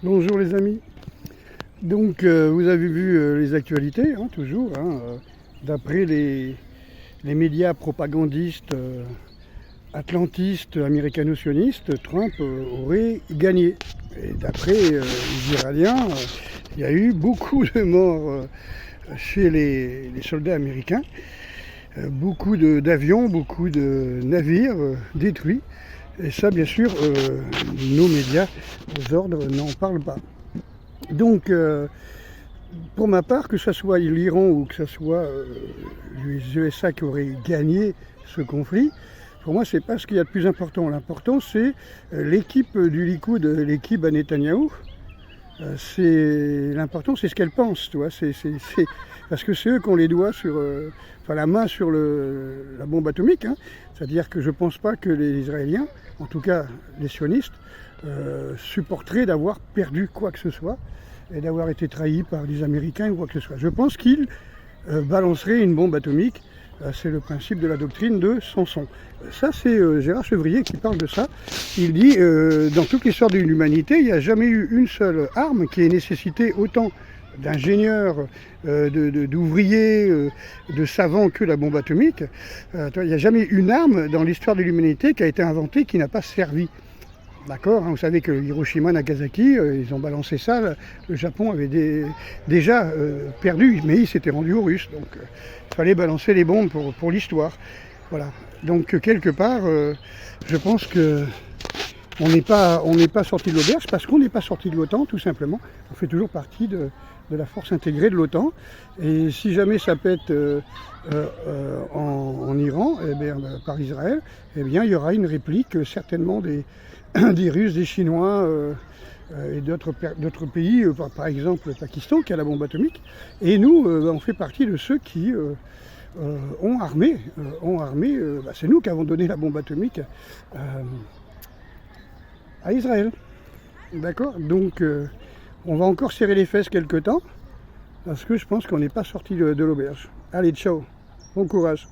Bonjour les amis. Donc vous avez vu les actualités, hein, toujours. D'après les médias propagandistes, atlantistes, américano-sionistes, Trump aurait gagné. Et d'après les Iraniens, il y a eu beaucoup de morts chez les soldats américains. Beaucoup d'avions, beaucoup de navires détruits. Et ça, bien sûr, nos médias aux ordres n'en parlent pas. Donc, pour ma part, que ce soit l'Iran ou que ce soit les USA qui auraient gagné ce conflit, pour moi, c'est pas ce qu'il y a de plus important. L'important, c'est l'équipe du Likoud, l'équipe à Netanyahou. L'important, c'est ce qu'elle pense, tu vois. Parce que c'est eux qui ont les doigts sur, la main sur la bombe atomique. Hein. C'est-à-dire que je ne pense pas que les Israéliens, en tout cas les sionistes, supporteraient d'avoir perdu quoi que ce soit et d'avoir été trahis par les Américains ou quoi que ce soit. Je pense qu'ils balanceraient une bombe atomique. C'est le principe de la doctrine de Samson. Ça, c'est Gérard Chevrier qui parle de ça. Il dit, dans toute l'histoire de l'humanité, il n'y a jamais eu une seule arme qui ait nécessité autant d'ingénieurs, d'ouvriers, de savants que la bombe atomique. Il n'y a jamais une arme dans l'histoire de l'humanité qui a été inventée qui n'a pas servi. D'accord, hein, vous savez que Hiroshima, Nagasaki, ils ont balancé ça, le Japon avait déjà perdu, mais il s'était rendu aux Russes, donc il fallait balancer les bombes pour l'histoire. Voilà, donc quelque part, je pense que on n'est pas sorti de l'auberge parce qu'on n'est pas sorti de l'OTAN, tout simplement. On fait toujours partie de la force intégrée de l'OTAN, et si jamais ça pète en Iran, par Israël, eh bien il y aura une réplique certainement des Russes, des Chinois et d'autres pays, par exemple le Pakistan qui a la bombe atomique. Et nous, on fait partie de ceux qui ont armé. C'est nous qui avons donné la bombe atomique à Israël. D'accord ? Donc on va encore serrer les fesses quelque temps parce que je pense qu'on n'est pas sorti de l'auberge. Allez, ciao, bon courage.